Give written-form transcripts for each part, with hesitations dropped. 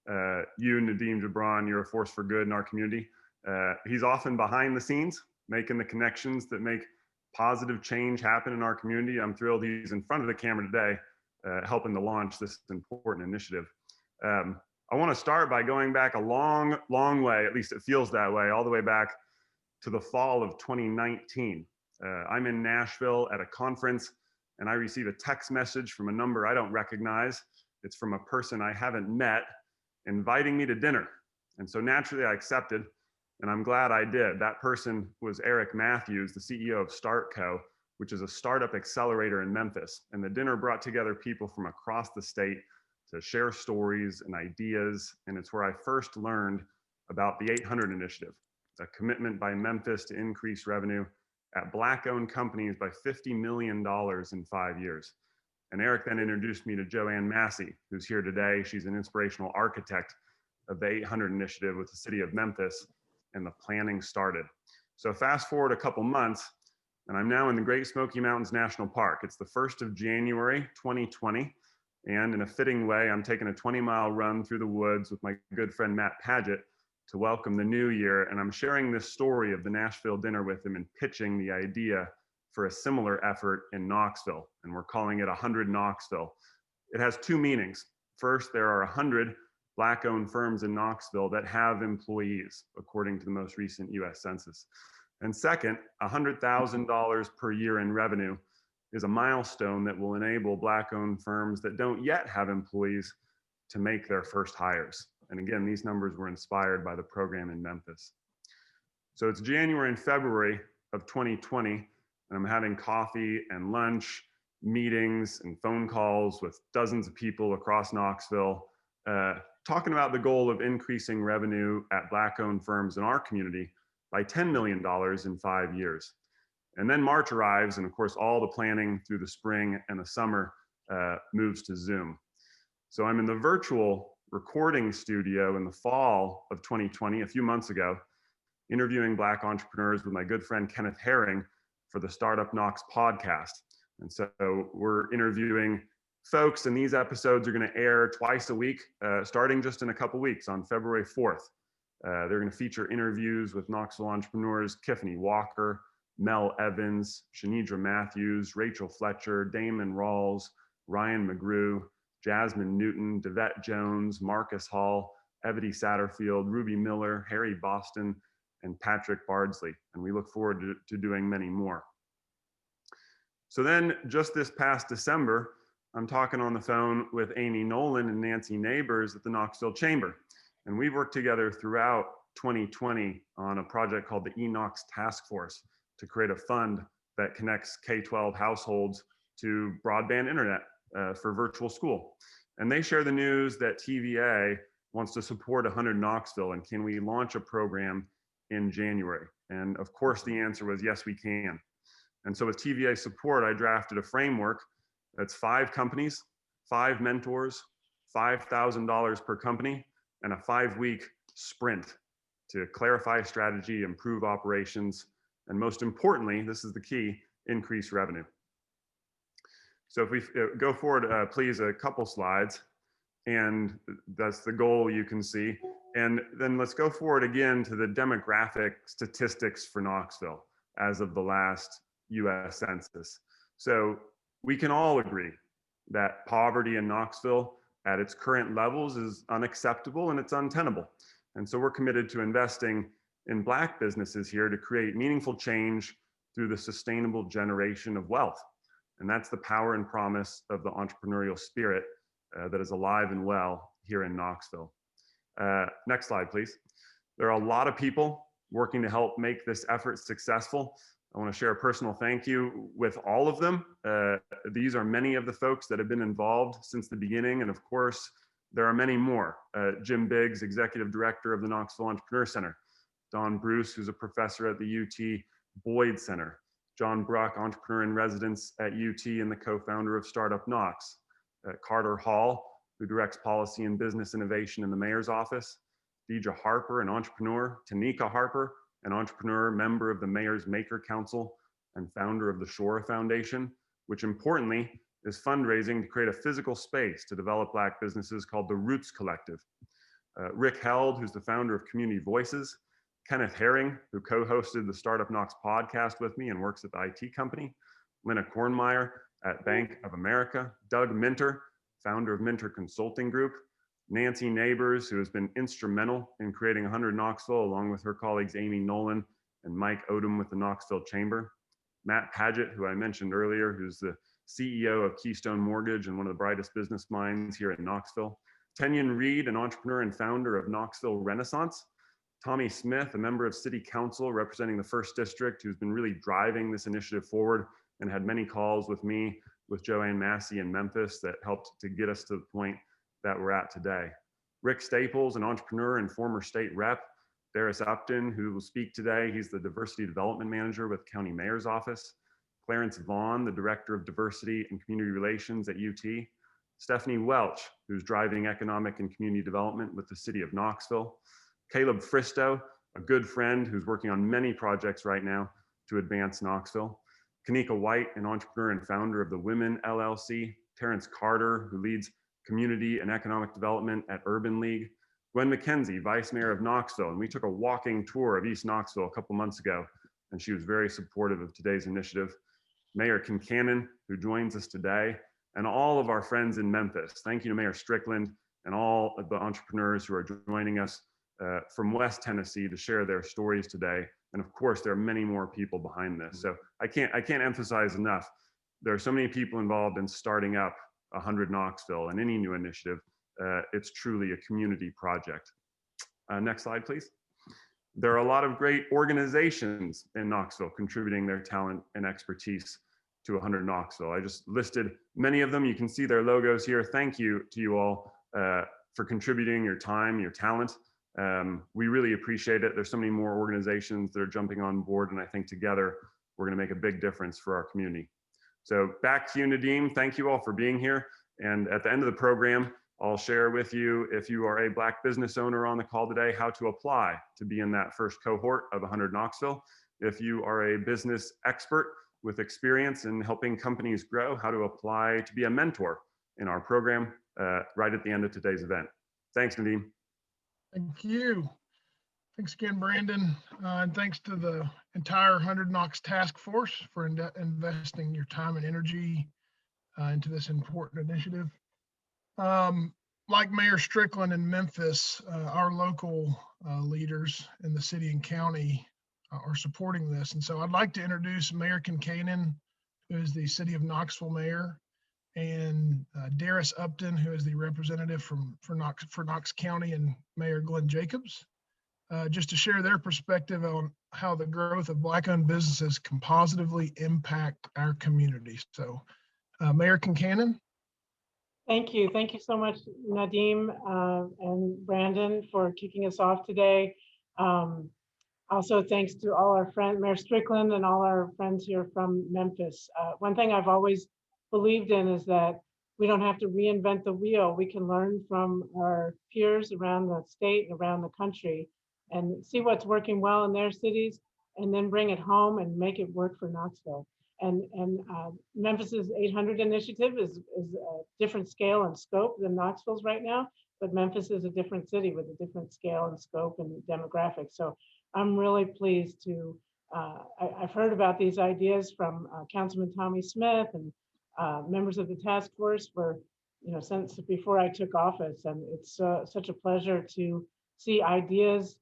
You, Nadeem Jabran, you're a force for good in our community. He's often behind the scenes, making the connections that make positive change happen in our community. I'm thrilled he's in front of the camera today, helping to launch this important initiative. I want to start by going back a long, long way, at least it feels that way, all the way back to the fall of 2019. I'm in Nashville at a conference, and I receive a text message from a number I don't recognize. It's from a person I haven't met, inviting me to dinner. And so naturally I accepted, and I'm glad I did. That person was Eric Matthews, the CEO of StartCo, which is a startup accelerator in Memphis. And the dinner brought together people from across the state to share stories and ideas. And it's where I first learned about the 800 initiative, a commitment by Memphis to increase revenue at Black-owned companies by $50 million in 5 years. And Eric then introduced me to Joanne Massey, who's here today. She's an inspirational architect of the 800 initiative with the city of Memphis, and the planning started. So fast forward a couple months, and I'm now in the Great Smoky Mountains National Park. It's the 1st of January, 2020. And in a fitting way, I'm taking a 20-mile run through the woods with my good friend Matt Paget to welcome the new year. And I'm sharing this story of the Nashville dinner with him and pitching the idea for a similar effort in Knoxville. And we're calling it 100Knoxville. It has two meanings. First, there are 100 Black-owned firms in Knoxville that have employees, according to the most recent US Census. And second, $100,000 per year in revenue is a milestone that will enable Black-owned firms that don't yet have employees to make their first hires. And again, these numbers were inspired by the program in Memphis. So it's January and February of 2020, and I'm having coffee and lunch, meetings and phone calls with dozens of people across Knoxville, talking about the goal of increasing revenue at Black-owned firms in our community by $10 million in 5 years. And then March arrives, and of course, all the planning through the spring and the summer moves to Zoom. So I'm in the virtual recording studio in the fall of 2020, a few months ago, interviewing Black entrepreneurs with my good friend Kenneth Herring for the Startup Knox podcast. And so we're interviewing folks, and these episodes are going to air twice a week, starting just in a couple weeks on February 4th. They're going to feature interviews with Knoxville entrepreneurs Tiffany Walker, Mel Evans, Shanidra Matthews, Rachel Fletcher, Damon Rawls, Ryan McGrew, Jasmine Newton, Devette Jones, Marcus Hall, Evity Satterfield, Ruby Miller, Harry Boston, and Patrick Bardsley. And we look forward to doing many more. So then just this past December, I'm talking on the phone with Amy Nolan and Nancy Neighbors at the Knoxville Chamber. And we've worked together throughout 2020 on a project called the eKnox Task Force to create a fund that connects K-12 households to broadband internet for virtual school. And they share the news that TVA wants to support 100Knoxville, and can we launch a program in January? And of course the answer was yes, we can. And so with TVA support, I drafted a framework that's 5 companies, 5 mentors, $5,000 per company, and a 5-week sprint to clarify strategy, improve operations, and most importantly, this is the key, increase revenue. So if we go forward, please, a couple slides, and that's the goal you can see. And then let's go forward again to the demographic statistics for Knoxville as of the last US Census. So we can all agree that poverty in Knoxville at its current levels is unacceptable and it's untenable. And so we're committed to investing in Black businesses here to create meaningful change through the sustainable generation of wealth. And that's the power and promise of the entrepreneurial spirit that is alive and well here in Knoxville. Next slide, please. There are a lot of people working to help make this effort successful. I want to share a personal thank you with all of them. These are many of the folks that have been involved since the beginning. And of course, there are many more. Jim Biggs, Executive Director of the Knoxville Entrepreneur Center. Don Bruce, who's a professor at the UT Boyd Center. John Bruck, entrepreneur in residence at UT and the co-founder of Startup Knox. Carter Hall, who directs policy and business innovation in the mayor's office. Deidre Harper, an entrepreneur. Tanika Harper, an entrepreneur, member of the Mayor's Maker Council and founder of the Shore Foundation, which importantly is fundraising to create a physical space to develop Black businesses called the Roots Collective. Rick Held, who's the founder of Community Voices, Kenneth Herring, who co-hosted the Startup Knox podcast with me and works at the IT company, Lena Kornmeyer at Bank of America, Doug Minter, founder of Minter Consulting Group, Nancy Neighbors, who has been instrumental in creating 100 Knoxville, along with her colleagues Amy Nolan and Mike Odom with the Knoxville Chamber, Matt Paget, who I mentioned earlier, who's the CEO of Keystone Mortgage and one of the brightest business minds here in Knoxville, Kenyon Reed, an entrepreneur and founder of Knoxville Renaissance, Tommy Smith, a member of City Council representing the First District, who's been really driving this initiative forward and had many calls with me, with Joanne Massey in Memphis that helped to get us to the point that we're at today. Rick Staples, an entrepreneur and former state rep, Darius Upton, who will speak today. He's the Diversity Development Manager with County Mayor's Office. Clarence Vaughn, the Director of Diversity and Community Relations at UT. Stephanie Welch, who's driving economic and community development with the City of Knoxville. Caleb Fristow, a good friend who's working on many projects right now to advance Knoxville. Kanika White, an entrepreneur and founder of the Women LLC. Terrence Carter, who leads community and economic development at Urban League. Gwen McKenzie, Vice Mayor of Knoxville, and we took a walking tour of East Knoxville a couple months ago, and she was very supportive of today's initiative. Mayor Kincannon, who joins us today, and all of our friends in Memphis. Thank you to Mayor Strickland and all of the entrepreneurs who are joining us from West Tennessee to share their stories today. And of course, there are many more people behind this. So I can't emphasize enough. There are so many people involved in starting up 100 Knoxville and any new initiative. It's truly a community project. Next slide, please. There are a lot of great organizations in Knoxville contributing their talent and expertise to 100 Knoxville. I just listed many of them. You can see their logos here. Thank you to you all for contributing your time, your talent. We really appreciate it. There's so many more organizations that are jumping on board, and I think together we're going to make a big difference for our community. So back to you, Nadeem. Thank you all for being here. And at the end of the program, I'll share with you, if you are a Black business owner on the call today, how to apply to be in that first cohort of 100 Knoxville. If you are a business expert with experience in helping companies grow, how to apply to be a mentor in our program right at the end of today's event. Thanks, Nadeem. Thank you. Thanks again, Brandon. And thanks to the entire 100 Knox task force for investing your time and energy into this important initiative. Like Mayor Strickland in Memphis, our local leaders in the city and county are supporting this. And so I'd like to introduce Mayor Kincannon, who is the City of Knoxville mayor, and Darius Upton, who is the representative for Knox County, and Mayor Glenn Jacobs, just to share their perspective on how the growth of Black-owned businesses can positively impact our community. So Mayor Kincannon. Thank you. Thank you so much, Nadeem and Brandon, for kicking us off today. Also, thanks to all our friends, Mayor Strickland and all our friends here from Memphis. One thing I've always believed in is that we don't have to reinvent the wheel. We can learn from our peers around the state and around the country and see what's working well in their cities, and then bring it home and make it work for Knoxville. And Memphis's 800 initiative is a different scale and scope than Knoxville's right now, but Memphis is a different city with a different scale and scope and demographics. So I'm really pleased to, I've heard about these ideas from Councilman Tommy Smith and members of the task force for, since before I took office. And it's such a pleasure to see ideas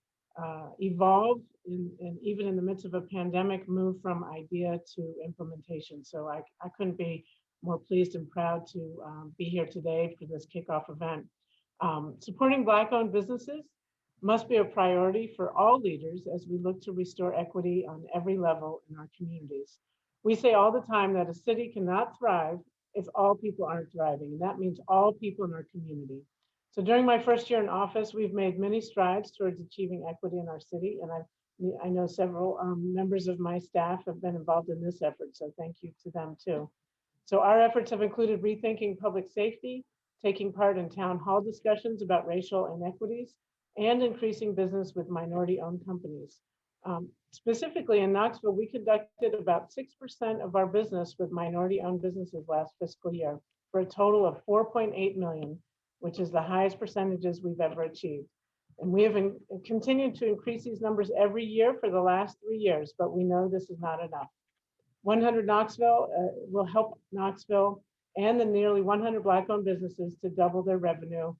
evolve and even in the midst of a pandemic, move from idea to implementation. So I couldn't be more pleased and proud to be here today for this kickoff event. Supporting Black-owned businesses must be a priority for all leaders as we look to restore equity on every level in our communities. We say all the time that a city cannot thrive if all people aren't thriving, and that means all people in our community. So during my first year in office, we've made many strides towards achieving equity in our city, and I know several members of my staff have been involved in this effort, so thank you to them too. So our efforts have included rethinking public safety, taking part in town hall discussions about racial inequities, and increasing business with minority-owned companies. Specifically in Knoxville, we conducted about 6% of our business with minority-owned businesses last fiscal year for a total of $4.8 million, which is the highest percentages we've ever achieved. And we have continued to increase these numbers every year for the last 3 years, but we know this is not enough. 100 Knoxville will help Knoxville and the nearly 100 Black-owned businesses to double their revenue.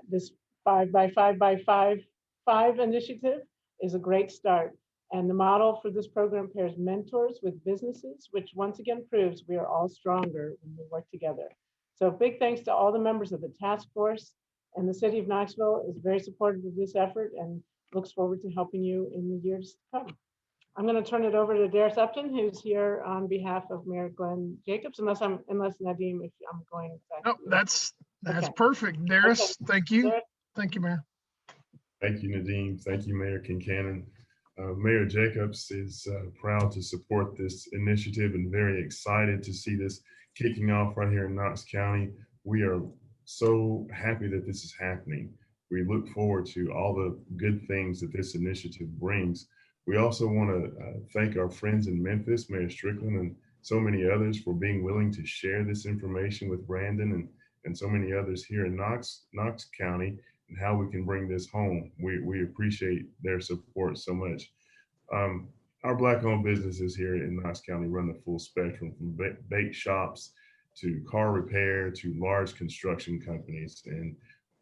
This 5x5x5 initiative is a great start. And the model for this program pairs mentors with businesses, which once again proves we are all stronger when we work together. So big thanks to all the members of the task force, and the city of Knoxville is very supportive of this effort and looks forward to helping you in the years to come. I'm going to turn it over to Darius Upton, who's here on behalf of Mayor Glenn Jacobs, unless Nadeem, if I'm going. No, that's Okay. Perfect. Darius, Okay. thank you. Darius? Thank you, Mayor. Thank you, Nadeem. Thank you, Mayor Kincannon. Mayor Jacobs is proud to support this initiative and very excited to see this kicking off right here in Knox County. We are so happy that this is happening. We look forward to all the good things that this initiative brings. We also want to thank our friends in Memphis, Mayor Strickland, and so many others for being willing to share this information with Brandon and so many others here in Knox County, and how we can bring this home. We appreciate their support so much. Our Black-owned businesses here in Knox County run the full spectrum, from bake shops to car repair to large construction companies and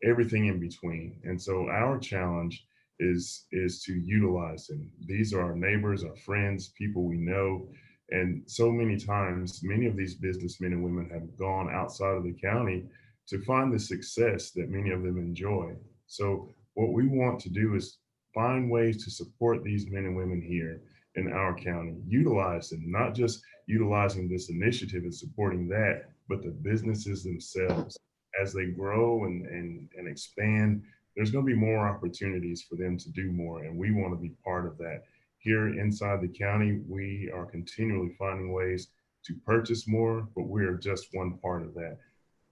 everything in between. And so our challenge is to utilize them. These are our neighbors, our friends, people we know. And so many times, many of these businessmen and women have gone outside of the county to find the success that many of them enjoy. So what we want to do is find ways to support these men and women here in our county, utilize them, not just utilizing this initiative and supporting that, but the businesses themselves. As they grow and expand, there's going to be more opportunities for them to do more, and we want to be part of that. Here inside the county, we are continually finding ways to purchase more, but we are just one part of that.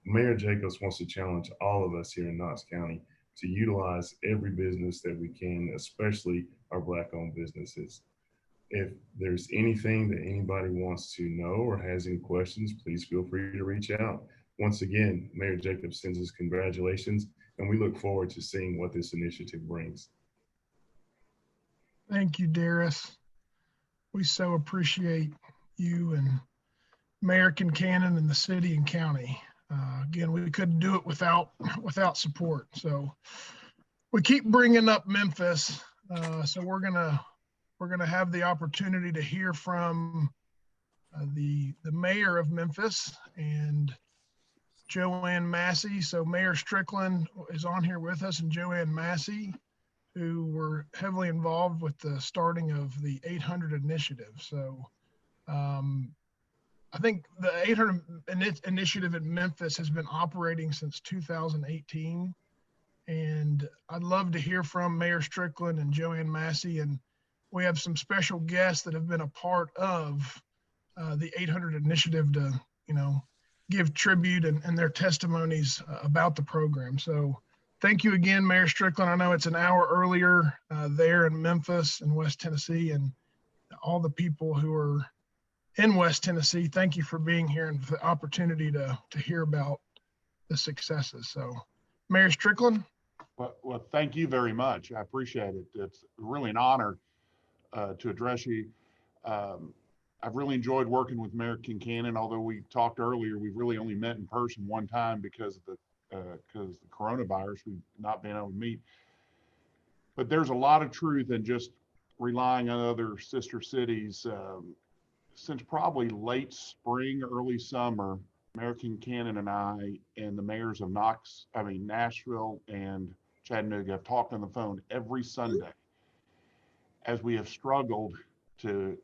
Mayor Jacobs wants to challenge all of us here in Knox County to utilize every business that we can, especially our Black-owned businesses. If there's anything that anybody wants to know or has any questions, please feel free to reach out. Once again, Mayor Jacobs sends us congratulations, and we look forward to seeing what this initiative brings. Thank you, Darius. We so appreciate you and Mayor Kincannon and the city and county. Again, we couldn't do it without support. So we keep bringing up Memphis. So we're gonna have the opportunity to hear from the mayor of Memphis and Joanne Massey. So Mayor Strickland is on here with us, and Joanne Massey, who were heavily involved with the starting of the 800 initiative. So I think the 800 initiative in Memphis has been operating since 2018. And I'd love to hear from Mayor Strickland and Joanne Massey. And we have some special guests that have been a part of the 800 initiative to, give tribute and their testimonies about the program. So thank you again, Mayor Strickland. I know it's an hour earlier there in Memphis and West Tennessee, and all the people who are in West Tennessee, thank you for being here and for the opportunity to hear about the successes. So Mayor Strickland. Well, thank you very much. I appreciate it. It's really an honor to address you. I've really enjoyed working with Mayor Kincannon. Although we talked earlier, we've really only met in person one time because of the coronavirus. We've not been able to meet. But there's a lot of truth in just relying on other sister cities. Since probably late spring, early summer, Mayor Kincannon and I and the mayors of Nashville and Chattanooga have talked on the phone every Sunday as we have struggled to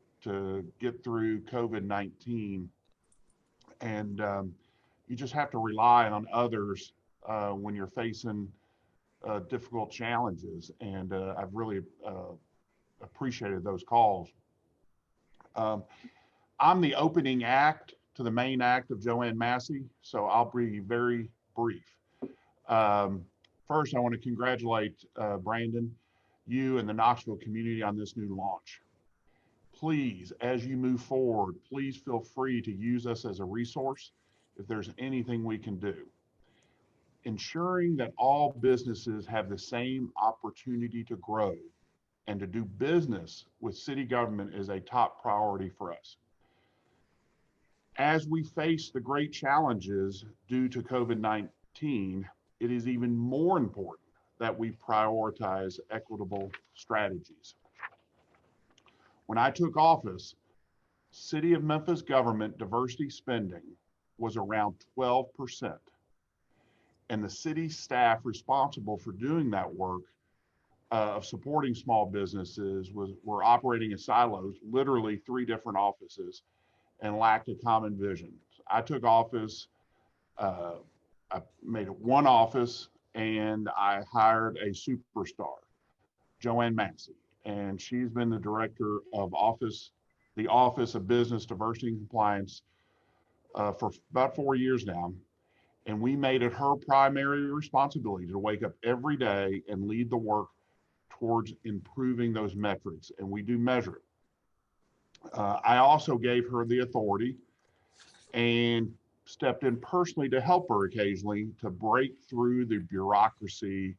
get through COVID-19. And you just have to rely on others when you're facing difficult challenges. And I've really appreciated those calls. I'm the opening act to the main act of Joanne Massey, so I'll be very brief. First, I want to congratulate Brandon, you and the Knoxville community on this new launch. Please, as you move forward, please feel free to use us as a resource if there's anything we can do. ensuring that all businesses have the same opportunity to grow and to do business with city government is a top priority for us. As we face the great challenges due to COVID-19, it is even more important that we prioritize equitable strategies. When I took office, City of Memphis government diversity spending was around 12%. And the city staff responsible for doing that work of supporting small businesses were operating in silos, literally 3 different offices, and lacked a common vision. I took office, I made it one office, and I hired a superstar, Joanne Massey, and she's been the director of the Office of Business Diversity and Compliance for about 4 years now. And we made it her primary responsibility to wake up every day and lead the work towards improving those metrics, and we do measure it. I also gave her the authority and stepped in personally to help her occasionally to break through the bureaucracy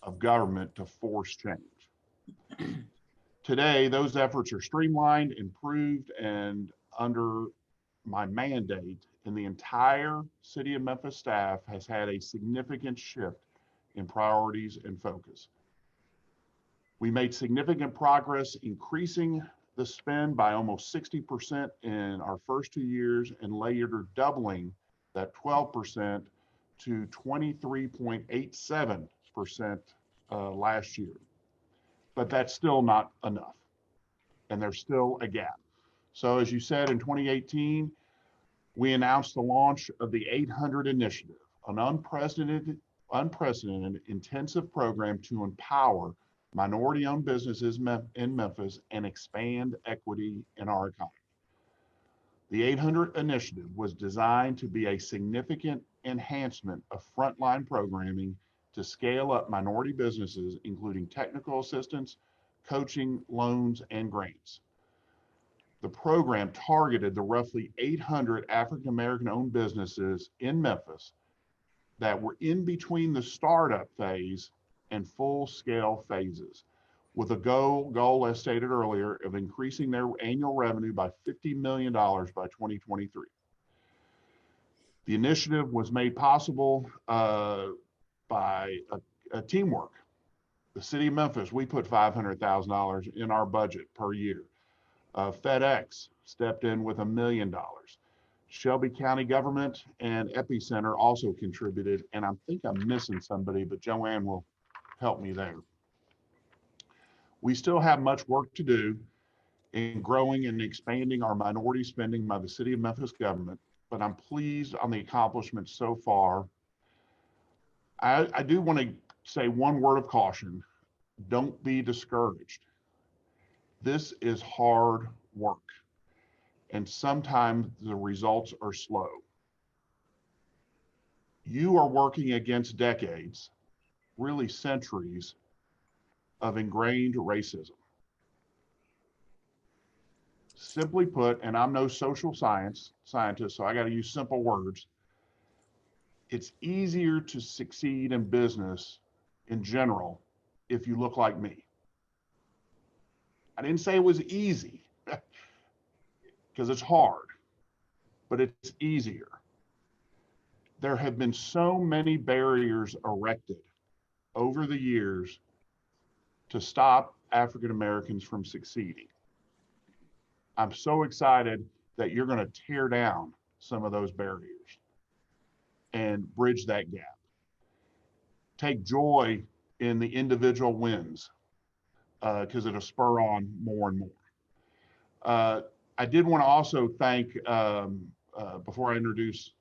of government to force change. Today, those efforts are streamlined, improved, and under my mandate, and the entire City of Memphis staff has had a significant shift in priorities and focus. We made significant progress increasing the spend by almost 60% in our first 2 years, and later doubling that 12% to 23.87% last year. But that's still not enough, and there's still a gap. So as you said, in 2018, we announced the launch of the 800 Initiative, an unprecedented intensive program to empower minority-owned businesses in Memphis and expand equity in our economy. The 800 Initiative was designed to be a significant enhancement of frontline programming to scale up minority businesses, including technical assistance, coaching, loans, and grants. The program targeted the roughly 800 African-American owned businesses in Memphis that were in between the startup phase and full-scale phases, with a goal, as stated earlier, of increasing their annual revenue by $50 million by 2023. The initiative was made possible by a teamwork. The City of Memphis, we put $500,000 in our budget per year. FedEx stepped in with $1 million. Shelby County government and Epicenter also contributed, and I think I'm missing somebody, but Joanne will help me there. We still have much work to do in growing and expanding our minority spending by the City of Memphis government, but I'm pleased on the accomplishments so far. I do want to say one word of caution. Don't be discouraged. This is hard work, and sometimes the results are slow. You are working against decades, really centuries, of ingrained racism. Simply put, and I'm no social scientist, so I got to use simple words. It's easier to succeed in business in general if you look like me. I didn't say it was easy, because it's hard, but it's easier. There have been so many barriers erected over the years to stop African Americans from succeeding. I'm so excited that you're going to tear down some of those barriers and bridge that gap. Take joy in the individual wins, because it'll spur on more and more. I did want to also thank, before I introduce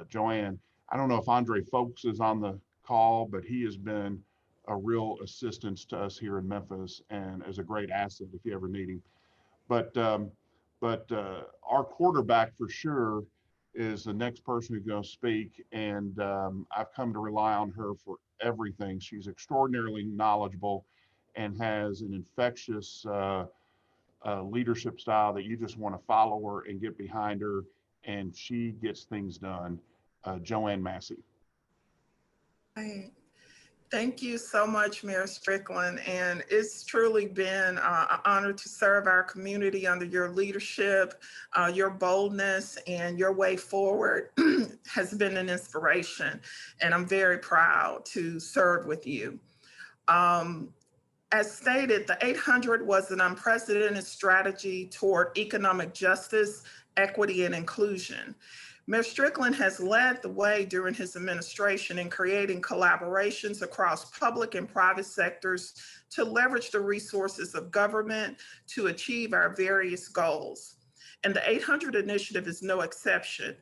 Joanne, I don't know if Andre Folks is on the call, but he has been a real assistance to us here in Memphis and is a great asset if you ever need him. But our quarterback for sure is the next person who's going to speak, and I've come to rely on her for everything. She's extraordinarily knowledgeable and has an infectious leadership style that you just want to follow her and get behind her, and she gets things done. Joanne Massey. Right. Thank you so much, Mayor Strickland. And it's truly been an honor to serve our community under your leadership. Your boldness and your way forward has been an inspiration. And I'm very proud to serve with you. As stated, the 800 was an unprecedented strategy toward economic justice, equity, and inclusion. Mayor Strickland has led the way during his administration in creating collaborations across public and private sectors to leverage the resources of government to achieve our various goals. And the 800 initiative is no exception.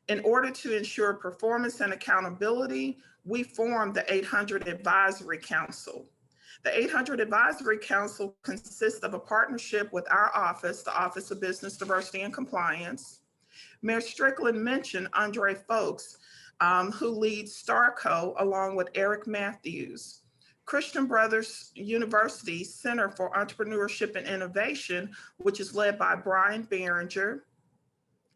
In order to ensure performance and accountability, we formed the 800 Advisory Council. The 800 Advisory Council consists of a partnership with our office, the Office of Business Diversity and Compliance. Mayor Strickland mentioned Andre Folks, who leads STARCO along with Eric Matthews. Christian Brothers University Center for Entrepreneurship and Innovation, which is led by Brian Behringer.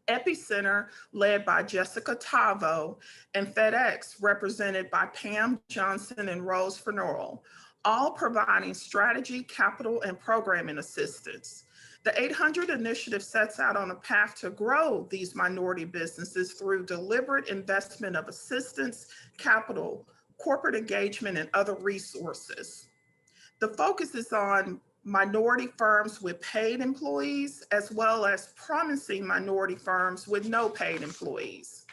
Epicenter, led by Jessica Tavo, and FedEx, represented by Pam Johnson and Rose Fernoro, all providing strategy, capital, and programming assistance. The 800 initiative sets out on a path to grow these minority businesses through deliberate investment of assistance, capital, corporate engagement, and other resources. The focus is on minority firms with paid employees, as well as promising minority firms with no paid employees.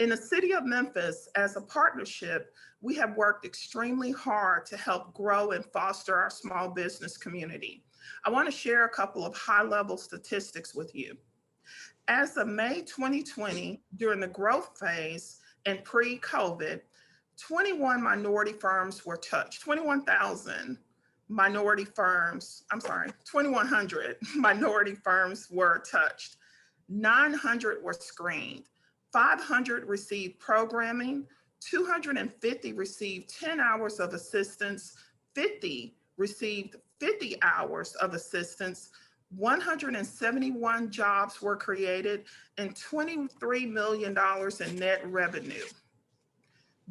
In the city of Memphis, as a partnership, we have worked extremely hard to help grow and foster our small business community. I want to share a couple of high-level statistics with you. As of May 2020, during the growth phase and pre-COVID, 21,000 minority firms were touched. 21,000 minority firms, I'm sorry, 2,100 minority firms were touched. 900 were screened. 500 received programming. 250 received 10 hours of assistance. 50 received 50 hours of assistance. 171 jobs were created and $23 million in net revenue.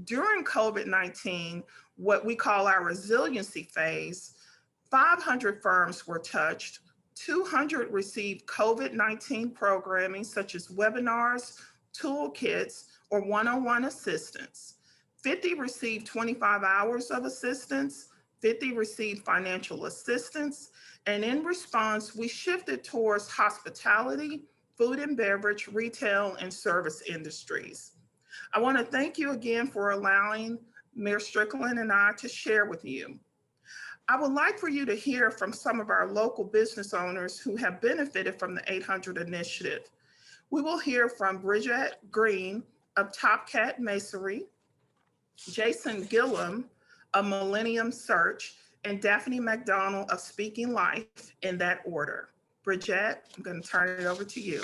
During COVID-19, what we call our resiliency phase, 500 firms were touched. 200 received COVID-19 programming such as webinars, toolkits, or one-on-one assistance. 50 received 25 hours of assistance. 50 received financial assistance. And in response, we shifted towards hospitality, food and beverage, retail, and service industries. I want to thank you again for allowing Mayor Strickland and I to share with you. I would like for you to hear from some of our local business owners who have benefited from the 800 initiative. We will hear from Bridget Green of Top Cat Masonry, Jason Gillum of Millennium Search, and Daphne McDonald of Speaking Life, in that order. Bridget, I'm going to turn it over to you.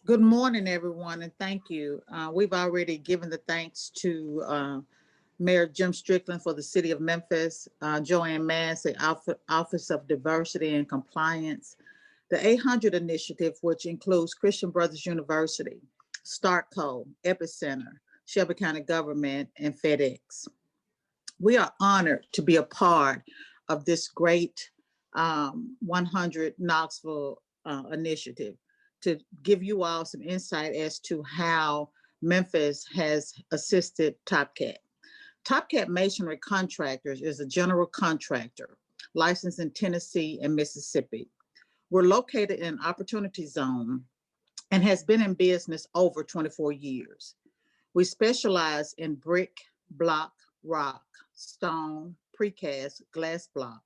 Good morning, everyone, and thank you. We've already given the thanks to Mayor Jim Strickland for the City of Memphis, Joanne Mass, the Office of Diversity and Compliance, the 800 Initiative, which includes Christian Brothers University, STARCO, Epicenter, Shelby County Government, and FedEx. We are honored to be a part of this great 100 Knoxville initiative, to give you all some insight as to how Memphis has assisted Top Cat. Top Cat Masonry Contractors is a general contractor licensed in Tennessee and Mississippi. We're located in an opportunity zone and has been in business over 24 years. We specialize in brick, block, rock, stone, precast, glass block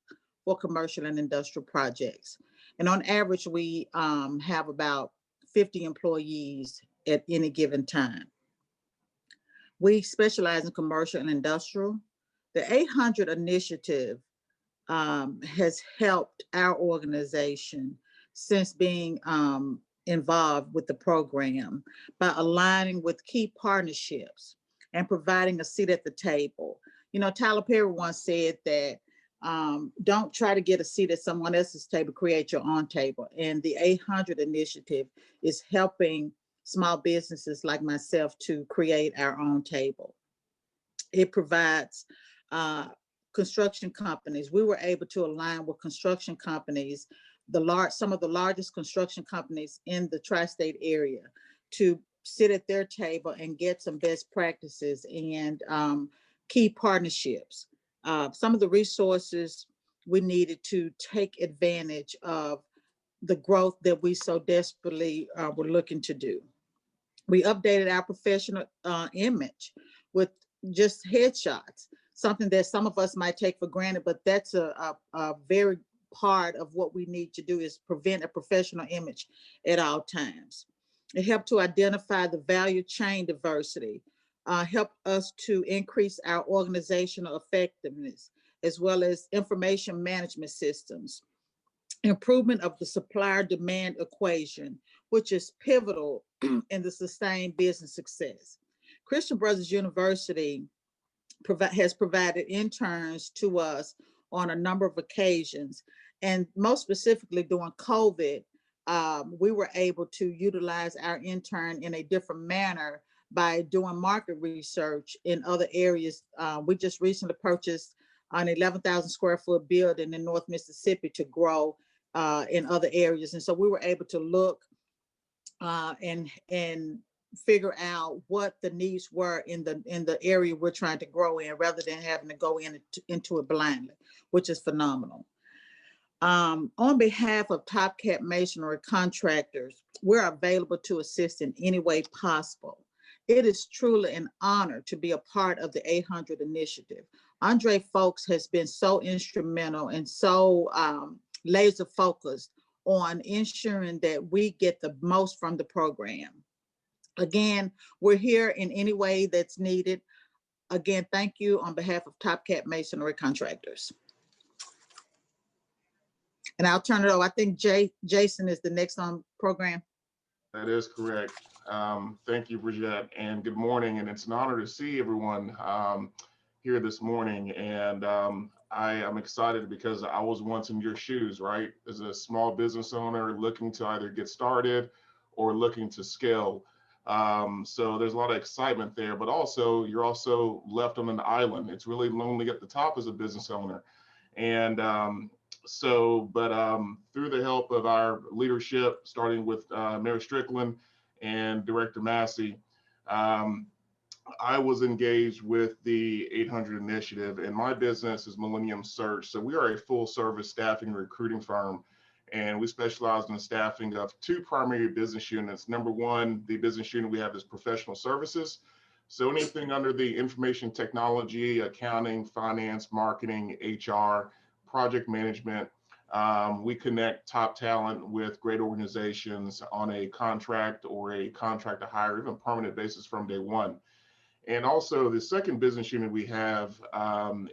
for commercial and industrial projects. And on average, we have about 50 employees at any given time. We specialize in commercial and industrial. The 800 initiative has helped our organization since being involved with the program by aligning with key partnerships and providing a seat at the table. You know, Tyler Perry once said that don't try to get a seat at someone else's table, create your own table. And the 800 initiative is helping small businesses like myself to create our own table. It provides construction companies. We were able to align with construction companies, some of the largest construction companies in the tri-state area, to sit at their table and get some best practices and key partnerships. Some of the resources we needed to take advantage of the growth that we so desperately were looking to do. We updated our professional image with just headshots, something that some of us might take for granted, but that's a very part of what we need to do, is prevent a professional image at all times. It helped to identify the value chain diversity, helped us to increase our organizational effectiveness, as well as information management systems, improvement of the supplier demand equation, which is pivotal in the sustained business success. Christian Brothers University has provided interns to us on a number of occasions, and most specifically during COVID, we were able to utilize our intern in a different manner by doing market research in other areas. We just recently purchased an 11,000 square foot building in North Mississippi to grow in other areas. And so we were able to look and figure out what the needs were in the area we're trying to grow in, rather than having to go into it blindly, which is phenomenal. On behalf of Top Cat Masonry Contractors, we're available to assist in any way possible. It is truly an honor to be a part of the 800 initiative. Andre Folks has been so instrumental and so laser focused on ensuring that we get the most from the program. Again, we're here in any way that's needed. Again, thank you on behalf of Top Cat Masonry Contractors. And I'll turn it over. I think Jason is the next on program. That is correct. Thank you, Bridget, and good morning. And it's an honor to see everyone here this morning. And I am excited because I was once in your shoes, right? As a small business owner looking to either get started or looking to scale. So there's a lot of excitement there, but also you're also left on an island. It's really lonely at the top as a business owner. And through the help of our leadership, starting with Mayor Strickland and Director Massey, I was engaged with the 800 initiative, and my business is Millennium Search. So we are a full service staffing and recruiting firm, and we specialize in the staffing of two primary business units. Number one, the business unit we have is professional services. So anything under the information technology, accounting, finance, marketing, HR, project management. We connect top talent with great organizations on a contract or a contract to hire, even permanent basis from day one. And also the second business unit we have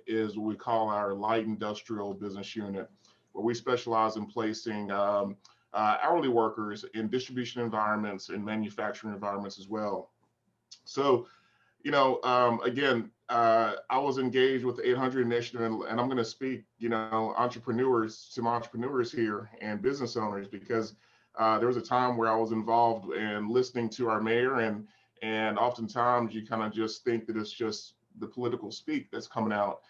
is what we call our light industrial business unit, where we specialize in placing hourly workers in distribution environments and manufacturing environments as well. So, again, I was engaged with the 800 initiative, and I'm going to speak, to my entrepreneurs here and business owners, because there was a time where I was involved in listening to our mayor, and oftentimes you kind of just think that it's just the political speak that's coming out.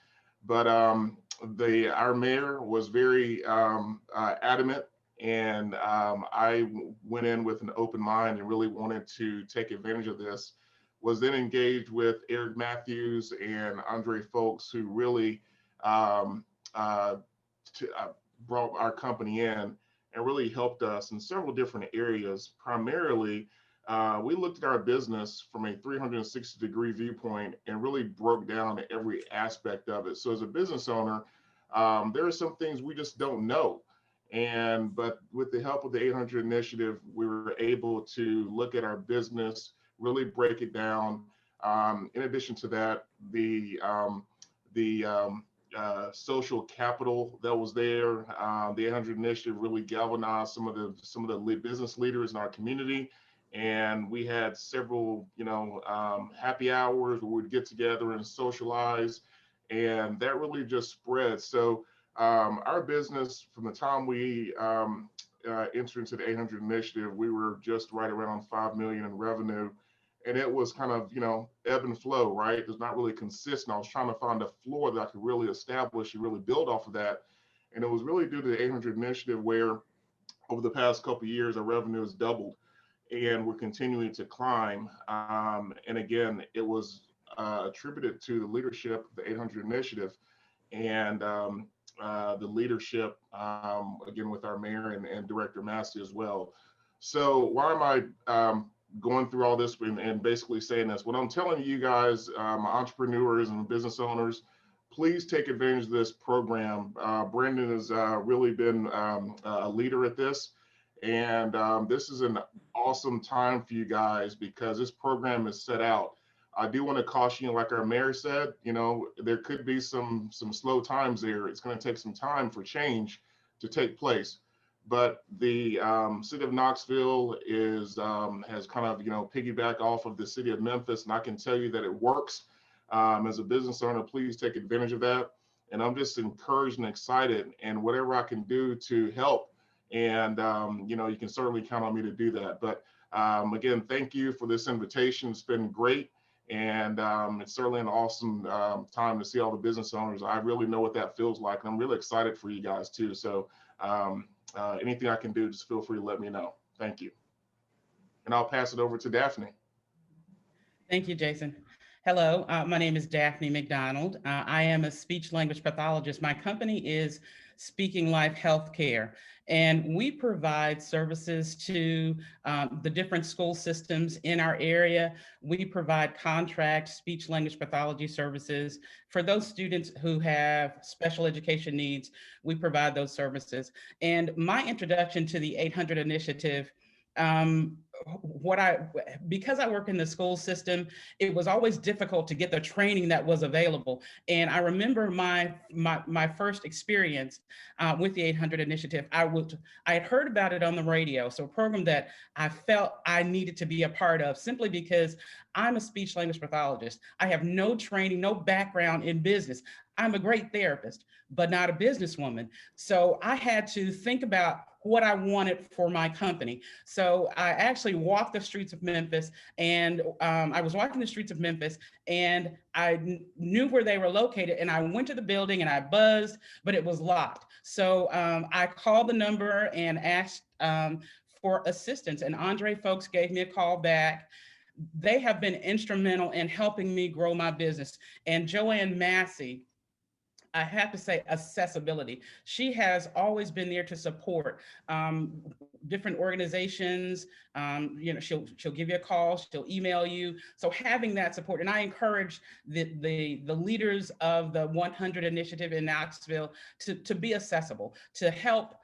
But our mayor was very adamant, and I went in with an open mind and really wanted to take advantage of this. Was then engaged with Eric Matthews and Andre Folks, who really brought our company in and really helped us in several different areas. Primarily, we looked at our business from a 360-degree viewpoint and really broke down every aspect of it. So as a business owner, there are some things we just don't know. But with the help of the 800 initiative, we were able to look at our business, really break it down. In addition to that, the social capital that was there, the 800 initiative really galvanized some of the business leaders in our community, and we had several happy hours where we'd get together and socialize, and that really just spread. So our business, from the time we entered into the 800 initiative, we were just right around 5 million in revenue. and it was kind of, ebb and flow, right? It was not really consistent. I was trying to find a floor that I could really establish and really build off of that. And it was really due to the 800 initiative, where over the past couple of years, our revenue has doubled and we're continuing to climb. And again, it was attributed to the leadership of the 800 initiative and the leadership, again, with our mayor and Director Massey as well. So why am I going through all this and basically saying this? What I'm telling you guys, entrepreneurs and business owners, please take advantage of this program. Brandon has really been a leader at this. And this is an awesome time for you guys because this program is set out. I do want to caution you, like our mayor said, there could be some slow times there. It's going to take some time for change to take place. But the city of Knoxville has kind of, piggyback off of the city of Memphis. And I can tell you that it works. As a business owner, please take advantage of that. And I'm just encouraged and excited, and whatever I can do to help. And, you can certainly count on me to do that. But again, thank you for this invitation. It's been great. And it's certainly an awesome time to see all the business owners. I really know what that feels like. And I'm really excited for you guys too. So anything I can do, just feel free to let me know. Thank you. And I'll pass it over to Daphne. Thank you, Jason. Hello, my name is Daphne McDonald. I am a speech language pathologist. My company is Speaking Life Healthcare, and we provide services to the different school systems in our area. We provide contract speech language pathology services. For those students who have special education needs, we provide those services. And my introduction to the 800 initiative, because I work in the school system, it was always difficult to get the training that was available. And I remember my first experience with the 800 initiative. I had heard about it on the radio, so a program that I felt I needed to be a part of simply because I'm a speech language pathologist. I have no training, no background in business. I'm a great therapist, but not a businesswoman. So I had to think about what I wanted for my company. So I actually walked the streets of Memphis, and I was walking the streets of Memphis, and I knew where they were located, and I went to the building and I buzzed, but it was locked. So I called the number and asked for assistance, and Andre folks gave me a call back. They have been instrumental in helping me grow my business. And Joanne Massey, I have to say, accessibility. She has always been there to support different organizations. She'll give you a call, she'll email you. So having that support, and I encourage the leaders of the 100 initiative in Knoxville to be accessible, to help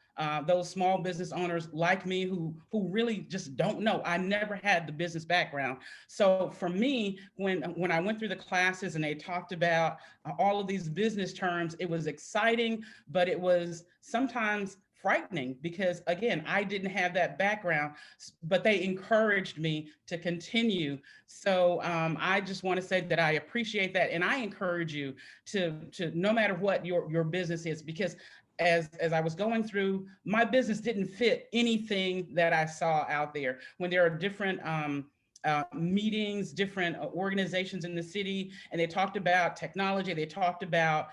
those small business owners like me who really just don't know. I never had the business background. So for me, when I went through the classes and they talked about all of these business terms, it was exciting, but it was sometimes frightening because, again, I didn't have that background, but they encouraged me to continue. So I just want to say that I appreciate that. And I encourage you to no matter what your business is, because as I was going through, my business didn't fit anything that I saw out there. When there are different meetings, different organizations in the city, and they talked about technology, they talked about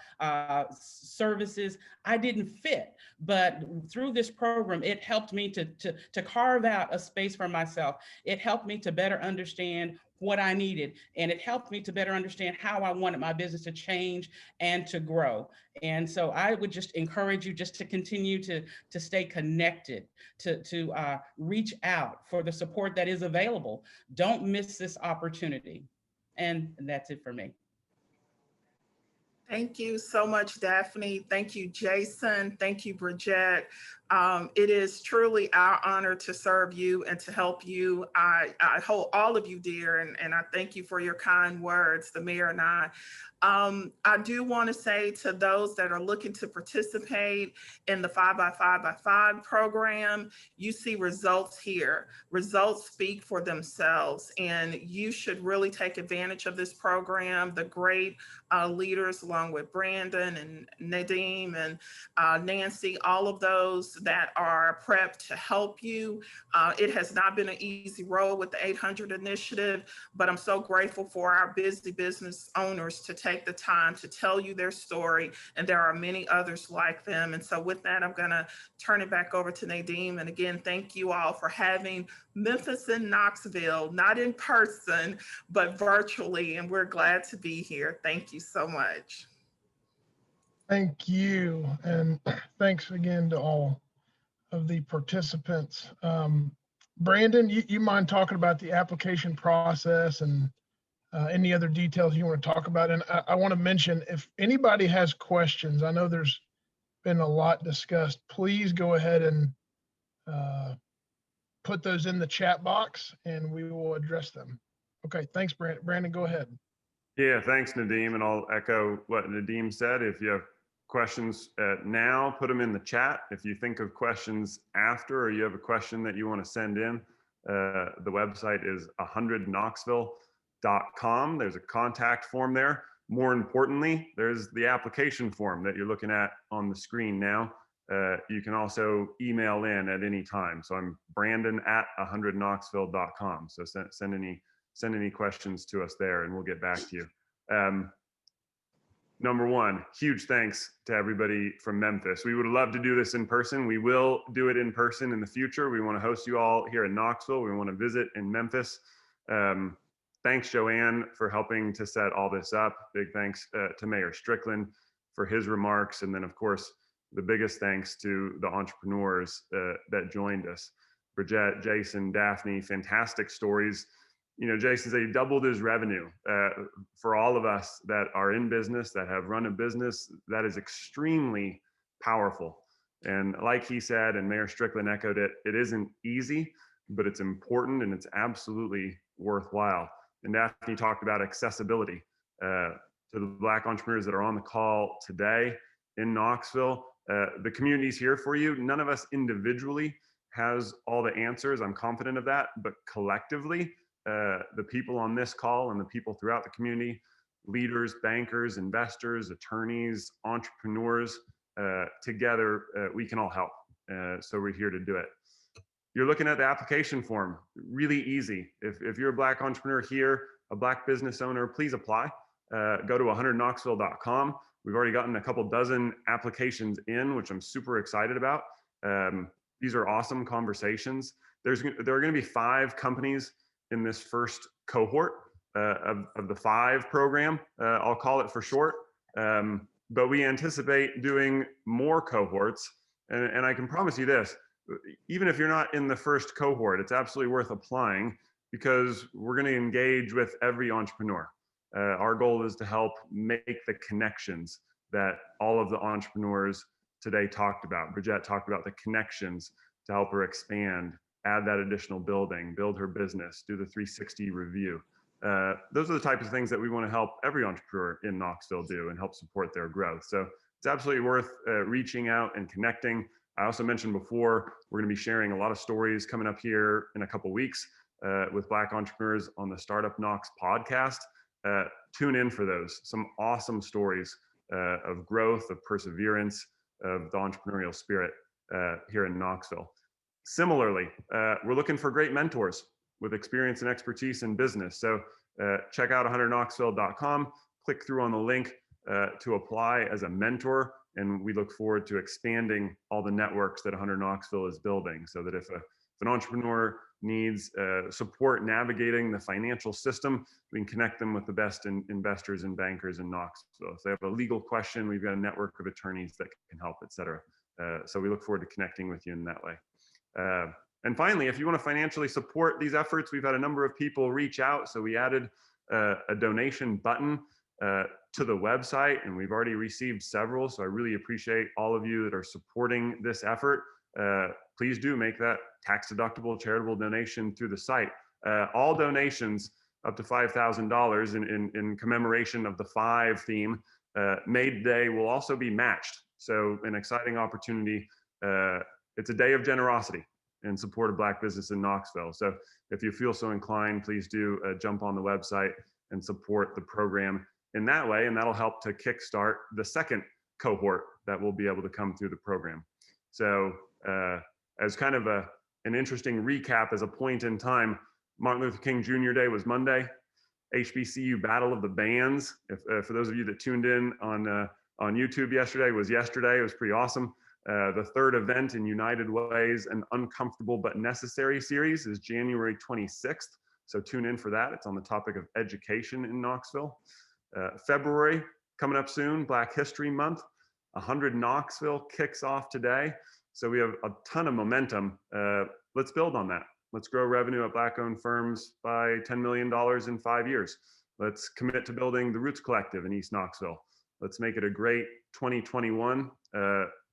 services, I didn't fit. But through this program, it helped me to carve out a space for myself. It helped me to better understand what I needed, and it helped me to better understand how I wanted my business to change and to grow. And so I would just encourage you just to continue to stay connected, to reach out for the support that is available. Don't miss this opportunity. And that's it for me. Thank you so much, Daphne. Thank you, Jason. Thank you, Bridget. It is truly our honor to serve you and to help you. I hold all of you dear, and I thank you for your kind words, the mayor and I. I do want to say to those that are looking to participate in the 5x5x5 program, you see results here. Results speak for themselves, and you should really take advantage of this program. The great leaders, along with Brandon and Nadim and Nancy, all of those that are prepped to help you. It has not been an easy road with the 800 initiative, but I'm so grateful for our busy business owners to take the time to tell you their story, and there are many others like them. And so with that, I'm gonna turn it back over to Nadeem. And again, thank you all for having Memphis and Knoxville, not in person, but virtually, and we're glad to be here. Thank you so much. Thank you. And thanks again to all of the participants. Brandon, you mind talking about the application process and any other details you want to talk about? And I want to mention, if anybody has questions, I know there's been a lot discussed, please go ahead and put those in the chat box and we will address them. Okay, thanks, Brandon. Brandon, go ahead. Yeah, thanks, Nadeem. And I'll echo what Nadeem said. If you have questions now, put them in the chat. If you think of questions after, or you have a question that you want to send in, the website is 100Knoxville.com. There's a contact form there. More importantly, there's the application form that you're looking at on the screen now. You can also email in at any time. So I'm Brandon at 100Knoxville.com. So send any questions to us there and we'll get back to you. Number one, huge thanks to everybody from Memphis. We would love to do this in person. We will do it in person in the future. We want to host you all here in Knoxville. We want to visit in Memphis. Thanks, Joanne, for helping to set all this up. Big thanks to Mayor Strickland for his remarks. And then, of course, the biggest thanks to the entrepreneurs that joined us. Bridget, Jason, Daphne, fantastic stories. You know, Jason said he doubled his revenue. For all of us that are in business, that have run a business, that is extremely powerful. And like he said, and Mayor Strickland echoed it, it isn't easy, but it's important and it's absolutely worthwhile. And Daphne talked about accessibility to the Black entrepreneurs that are on the call today in Knoxville. The community's here for you. None of us individually has all the answers. I'm confident of that, but collectively, the people on this call and the people throughout the community, leaders, bankers, investors, attorneys, entrepreneurs, together, we can all help. So we're here to do it. You're looking at the application form, really easy. If you're a Black entrepreneur here, a Black business owner, please apply. Go to 100Knoxville.com. We've already gotten a couple dozen applications in, which I'm super excited about. These are awesome conversations. There are going to be 5 companies in this first cohort of the 5 program. I'll call it for short. But we anticipate doing more cohorts. And I can promise you this, even if you're not in the first cohort, it's absolutely worth applying because we're going to engage with every entrepreneur. Our goal is to help make the connections that all of the entrepreneurs today talked about. Bridget talked about the connections to help her expand, add that additional building, build her business, do the 360 review. Those are the types of things that we want to help every entrepreneur in Knoxville do and help support their growth. So it's absolutely worth reaching out and connecting. I also mentioned before, we're going to be sharing a lot of stories coming up here in a couple weeks with Black entrepreneurs on the Startup Knox podcast. Tune in for those. Some awesome stories of growth, of perseverance, of the entrepreneurial spirit here in Knoxville. Similarly, we're looking for great mentors with experience and expertise in business. So check out 100Knoxville.com, click through on the link to apply as a mentor. And we look forward to expanding all the networks that 100 Knoxville is building so that if an entrepreneur needs support navigating the financial system, we can connect them with the best investors and bankers in Knoxville. If they have a legal question, we've got a network of attorneys that can help, et cetera. So we look forward to connecting with you in that way. And finally, if you want to financially support these efforts, we've had a number of people reach out. So we added a donation button to the website, and we've already received several. So I really appreciate all of you that are supporting this effort. Please do make that tax-deductible charitable donation through the site. All donations up to $5,000 in commemoration of the 5 theme made today will also be matched. So an exciting opportunity. It's a day of generosity in support of Black business in Knoxville. So if you feel so inclined, please do jump on the website and support the program in that way, and that'll help to kickstart the second cohort that will be able to come through the program. So As kind of an interesting recap as a point in time, Martin Luther King Jr. Day was Monday. HBCU Battle of the Bands, for those of you that tuned in on YouTube yesterday, was yesterday. It was pretty awesome. The third event in United Ways, an Uncomfortable But Necessary series, is January 26th. So tune in for that. It's on the topic of education in Knoxville. February, coming up soon, Black History Month. 100 Knoxville kicks off today. So we have a ton of momentum. Let's build on that. Let's grow revenue at Black-owned firms by $10 million in 5 years. Let's commit to building the Roots Collective in East Knoxville. Let's make it a great 2021.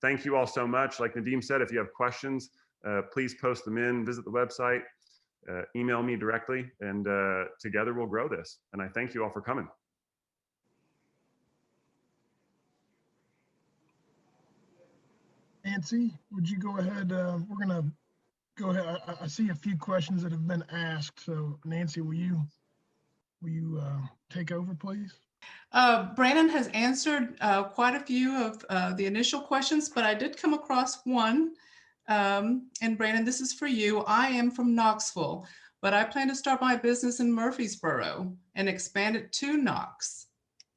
Thank you all so much. Like Nadeem said, if you have questions, please post them in, visit the website, email me directly, and together we'll grow this. And I thank you all for coming. Nancy, would you go ahead? We're gonna go ahead. I see a few questions that have been asked. So Nancy, will you take over, please? Brandon has answered quite a few of the initial questions, but I did come across one. And Brandon, this is for you. I am from Knoxville, but I plan to start my business in Murfreesboro and expand it to Knox.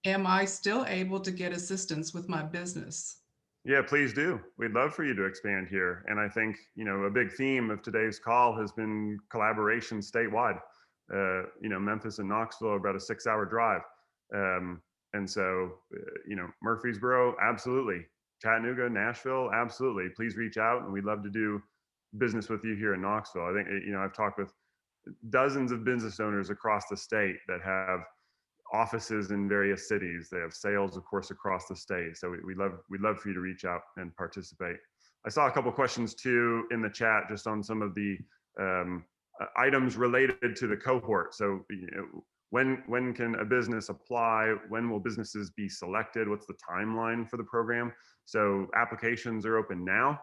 Am I still able to get assistance with my business? Yeah, please do. We'd love for you to expand here. And I think, a big theme of today's call has been collaboration statewide. Memphis and Knoxville are about a 6-hour drive. And so, Murfreesboro, absolutely. Chattanooga, Nashville, absolutely. Please reach out, and we'd love to do business with you here in Knoxville. I think, I've talked with dozens of business owners across the state that have offices in various cities. They have sales, of course, across the state. So we'd love for you to reach out and participate. I saw a couple of questions too in the chat, just on some of the items related to the cohort. So when can a business apply? When will businesses be selected? What's the timeline for the program? So applications are open now.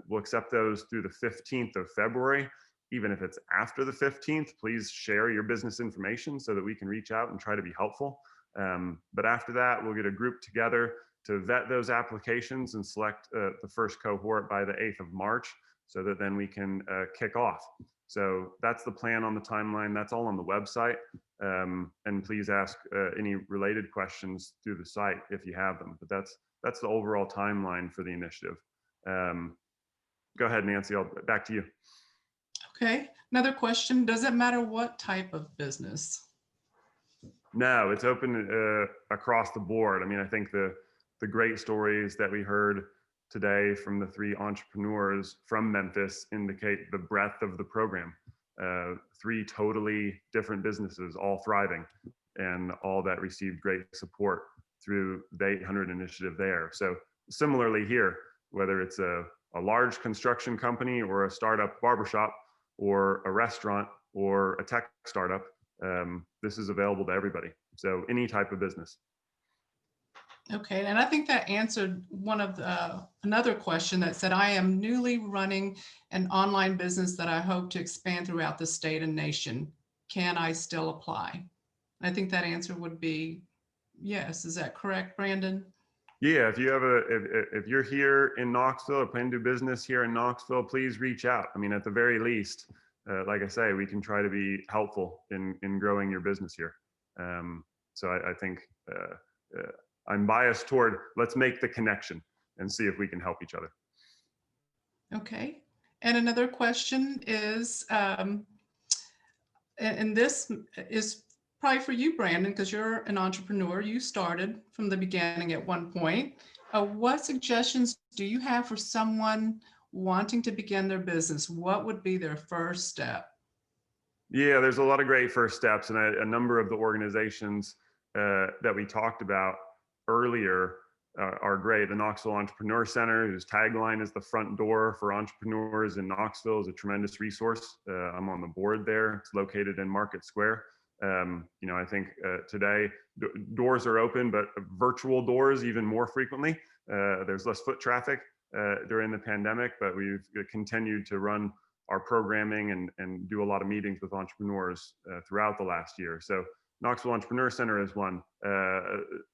We'll accept those through the 15th of February. Even if it's after the 15th, please share your business information so that we can reach out and try to be helpful. But after that, we'll get a group together to vet those applications and select the first cohort by the 8th of March, so that then we can kick off. So that's the plan on the timeline. That's all on the website. And please ask any related questions through the site if you have them. But that's the overall timeline for the initiative. Go ahead, Nancy, back to you. Okay, another question. Does it matter what type of business? No, it's open across the board. I mean, I think the great stories that we heard today from the 3 entrepreneurs from Memphis indicate the breadth of the program. 3 totally different businesses, all thriving, and all that received great support through the 800 initiative there. So similarly here, whether it's a large construction company or a startup barbershop or a restaurant or a tech startup, this is available to everybody. So any type of business. Okay, and I think that answered one of another question that said, I am newly running an online business that I hope to expand throughout the state and nation. Can I still apply? I think that answer would be yes. Is that correct, Brandon? Yeah, if you have if you're here in Knoxville or plan to do business here in Knoxville, please reach out. I mean, at the very least, like I say, we can try to be helpful in growing your business here. So I think I'm biased toward let's make the connection and see if we can help each other. Okay, and another question is, and this is probably for you, Brandon, because you're an entrepreneur. You started from the beginning at one point. What suggestions do you have for someone wanting to begin their business? What would be their first step? Yeah, there's a lot of great first steps, and a number of the organizations that we talked about earlier are great. The Knoxville Entrepreneur Center, whose tagline is the front door for entrepreneurs in Knoxville, is a tremendous resource. I'm on the board there. It's located in Market Square. I think today doors are open, but virtual doors even more frequently. There's less foot traffic during the pandemic, but we've continued to run our programming and do a lot of meetings with entrepreneurs throughout the last year. So Knoxville Entrepreneur Center is one.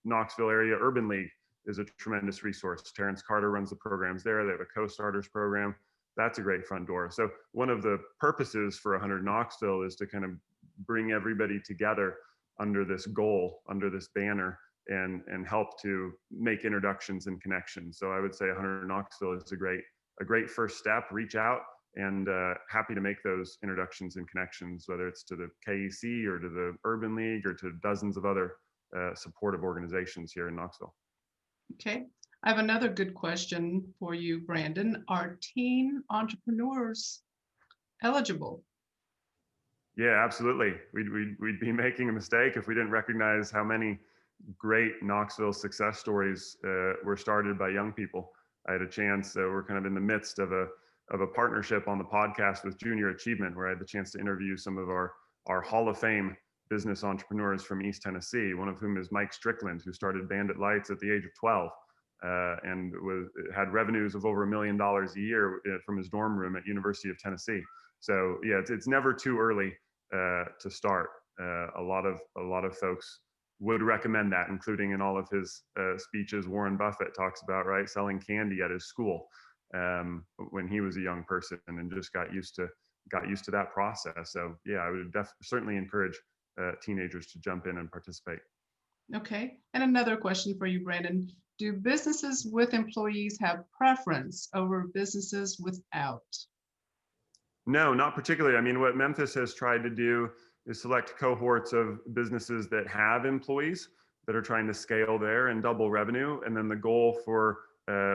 Knoxville Area Urban League is a tremendous resource. Terrence Carter runs the programs there. They have a co-starters program. That's a great front door. So one of the purposes for 100 Knoxville is to kind of bring everybody together under this goal, under this banner, and help to make introductions and connections. So I would say 100 Knoxville is a great first step. Reach out, and happy to make those introductions and connections, whether it's to the KEC or to the Urban League or to dozens of other supportive organizations here in Knoxville. Okay, I have another good question for you, Brandon. Are teen entrepreneurs eligible? Yeah, absolutely. We'd be making a mistake if we didn't recognize how many great Knoxville success stories were started by young people. I had a chance, we're kind of in the midst of a partnership on the podcast with Junior Achievement, where I had the chance to interview some of our Hall of Fame business entrepreneurs from East Tennessee, one of whom is Mike Strickland, who started Bandit Lights at the age of 12 and had revenues of over $1 million a year from his dorm room at University of Tennessee. So yeah, it's never too early to start. A lot of folks would recommend that, including in all of his speeches. Warren Buffett talks about, right, selling candy at his school when he was a young person, and just got used to that process. So yeah, I would certainly encourage teenagers to jump in and participate. Okay, and another question for you, Brandon. Do businesses with employees have preference over businesses without? No, not particularly. I mean, what Memphis has tried to do is select cohorts of businesses that have employees that are trying to scale there and double revenue. And then the goal for,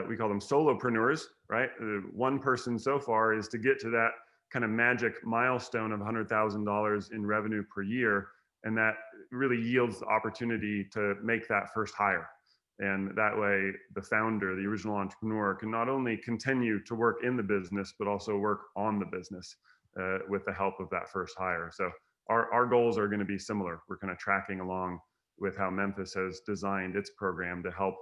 we call them solopreneurs, right? One person so far is to get to that kind of magic milestone of $100,000 in revenue per year. And that really yields the opportunity to make that first hire. And that way, the founder, the original entrepreneur, can not only continue to work in the business, but also work on the business with the help of that first hire. So our goals are going to be similar. We're kind of tracking along with how Memphis has designed its program to help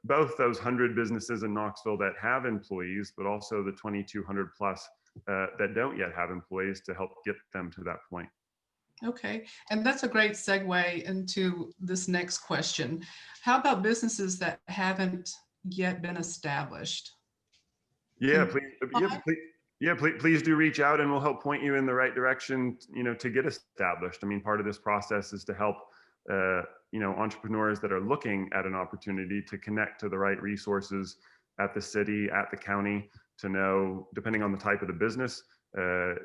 both those 100 businesses in Knoxville that have employees, but also the 2,200 plus that don't yet have employees, to help get them to that point. Okay, and that's a great segue into this next question. How about businesses that haven't yet been established? Yeah, please do reach out, and we'll help point you in the right direction, to get established. I mean, part of this process is to help, entrepreneurs that are looking at an opportunity to connect to the right resources at the city, at the county, to know, depending on the type of the business,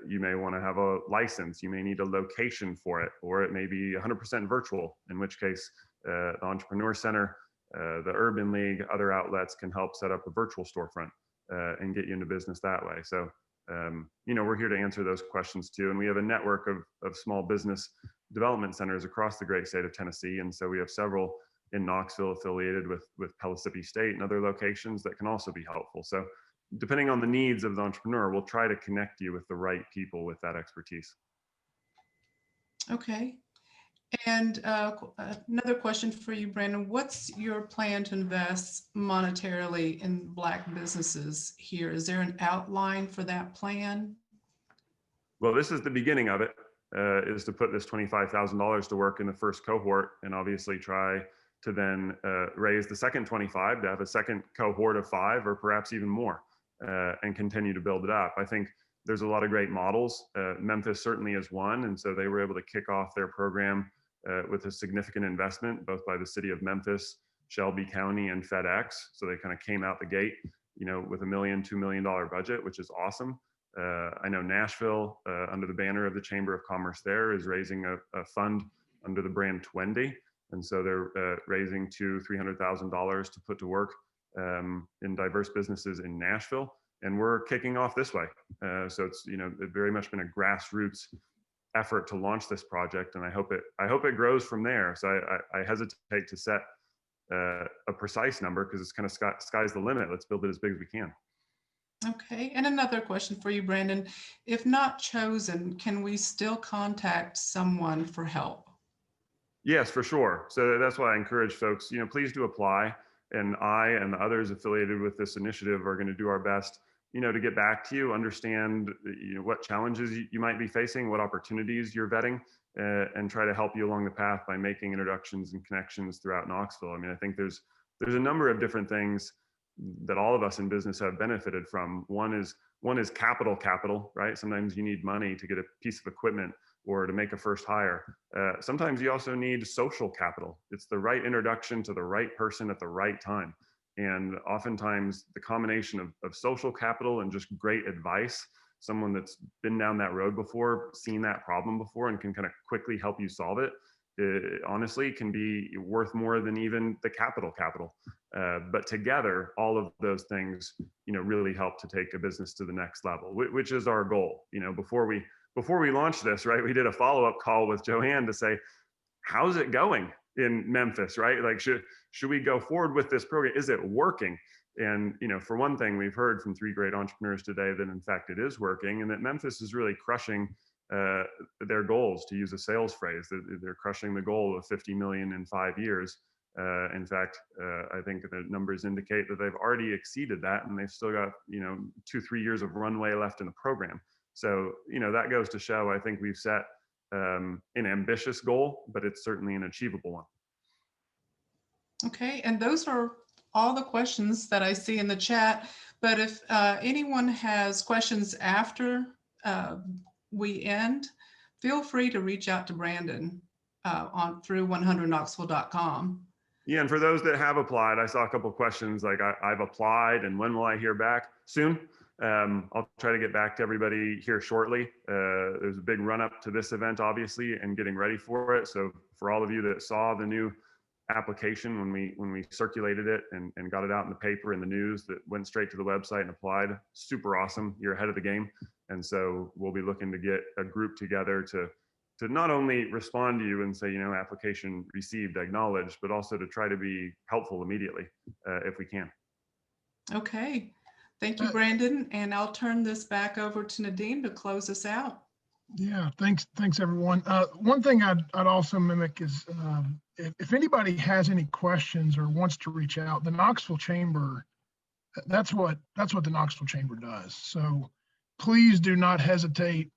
you may want to have a license, you may need a location for it, or it may be 100% virtual, in which case the Entrepreneur Center, the Urban League, other outlets can help set up a virtual storefront and get you into business that way. So, we're here to answer those questions too. And we have a network of small business development centers across the great state of Tennessee. And so we have several in Knoxville affiliated with Pellissippi State and other locations that can also be helpful. So depending on the needs of the entrepreneur, we'll try to connect you with the right people with that expertise. Okay. And another question for you, Brandon. What's your plan to invest monetarily in Black businesses here? Is there an outline for that plan? Well, this is the beginning of it, is to put this $25,000 to work in the first cohort, and obviously try to then raise the second 25 to have a second cohort of 5 or perhaps even more, and continue to build it up. I think there's a lot of great models. Memphis certainly is one, and so they were able to kick off their program with a significant investment, both by the city of Memphis, Shelby County, and FedEx. So they kind of came out the gate, with $1 million, $2 million budget, which is awesome. I know Nashville, under the banner of the Chamber of Commerce there, is raising a fund under the brand Twendy. And so they're raising $200,000-$300,000 to put to work in diverse businesses in Nashville. And we're kicking off this way. So it's, it's very much been a grassroots effort to launch this project. And I hope it grows from there. So I hesitate to set a precise number, because it's kind of sky's the limit. Let's build it as big as we can. Okay, and another question for you, Brandon. If not chosen, can we still contact someone for help? Yes, for sure. So that's why I encourage folks, please do apply. And I and the others affiliated with this initiative are going to do our best, to get back to you, understand, what challenges you might be facing, what opportunities you're vetting, and try to help you along the path by making introductions and connections throughout Knoxville. I mean, I think there's there's a number of different things that all of us in business have benefited from. One is capital, right? Sometimes you need money to get a piece of equipment or to make a first hire. Sometimes you also need social capital. It's the right introduction to the right person at the right time. And oftentimes the combination of social capital and just great advice, someone that's been down that road before, seen that problem before, and can kind of quickly help you solve it, honestly can be worth more than even the capital. But together, all of those things, really help to take a business to the next level, which is our goal. Before we launched this, right, we did a follow-up call with Joanne to say, how's it going in Memphis, right? Like, should we go forward with this program? Is it working? And, for one thing, we've heard from 3 great entrepreneurs today that in fact it is working, and that Memphis is really crushing their goals, to use a sales phrase. They're crushing the goal of 50 million in 5 years. In fact, I think the numbers indicate that they've already exceeded that, and they've still got 2-3 years of runway left in the program. So that goes to show, I think we've set an ambitious goal, but it's certainly an achievable one. Okay, and those are all the questions that I see in the chat. But if anyone has questions after we end, feel free to reach out to Brandon through 100knoxville.com. Yeah, and for those that have applied, I saw a couple of questions like, I've applied and when will I hear back? Soon. I'll try to get back to everybody here shortly. There's a big run up to this event, obviously, and getting ready for it. So for all of you that saw the new application when we circulated it and got it out in the paper and the news, that went straight to the website and applied, super awesome. You're ahead of the game. And so we'll be looking to get a group together to not only respond to you and say, application received, acknowledged, but also to try to be helpful immediately if we can. Okay. Thank you, Brandon. And I'll turn this back over to Nadeem to close us out. Yeah, thanks everyone. One thing I'd also mimic is if anybody has any questions or wants to reach out, the Knoxville Chamber, that's what the Knoxville Chamber does. So please do not hesitate.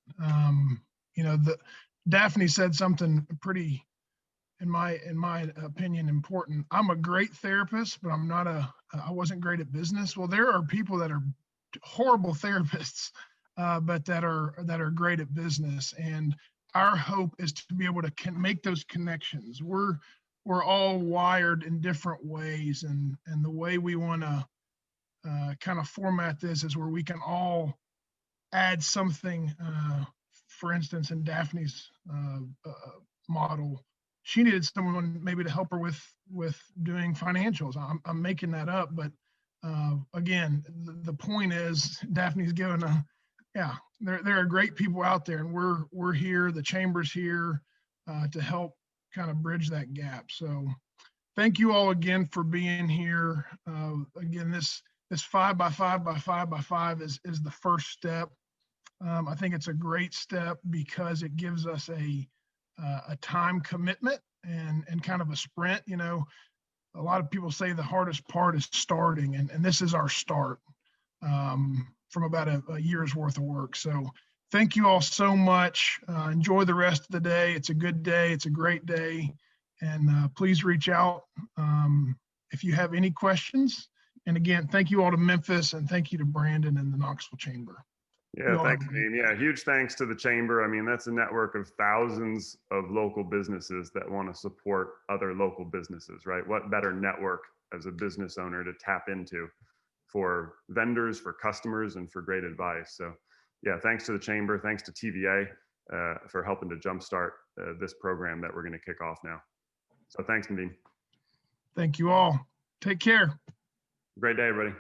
Daphne said something pretty, in my opinion, important. I'm a great therapist, but I wasn't great at business. Well, there are people that are horrible therapists, but that are great at business. And our hope is to be able to make those connections. We're all wired in different ways, and the way we want to kind of format this is where we can all add something. For instance, in Daphne's model, she needed someone maybe to help her with doing financials. I'm making that up, but again, the point is Daphne's given there are great people out there, and we're here, the chamber's here to help kind of bridge that gap. So thank you all again for being here. Again, this 5x5x5x5 is the first step. I think it's a great step because it gives us a time commitment and kind of a sprint. A lot of people say the hardest part is starting, and this is our start from about a year's worth of work. So thank you all so much. Enjoy the rest of the day. It's a good day. It's a great day. And please reach out if you have any questions. And again, thank you all to Memphis, and thank you to Brandon and the Knoxville Chamber. Yeah, thanks, Dean. Yeah, huge thanks to the Chamber. I mean, that's a network of thousands of local businesses that want to support other local businesses, right? What better network as a business owner to tap into for vendors, for customers, and for great advice. So yeah, thanks to the Chamber. Thanks to TVA for helping to jumpstart this program that we're going to kick off now. So thanks, Nadine. Thank you all. Take care. Great day, everybody.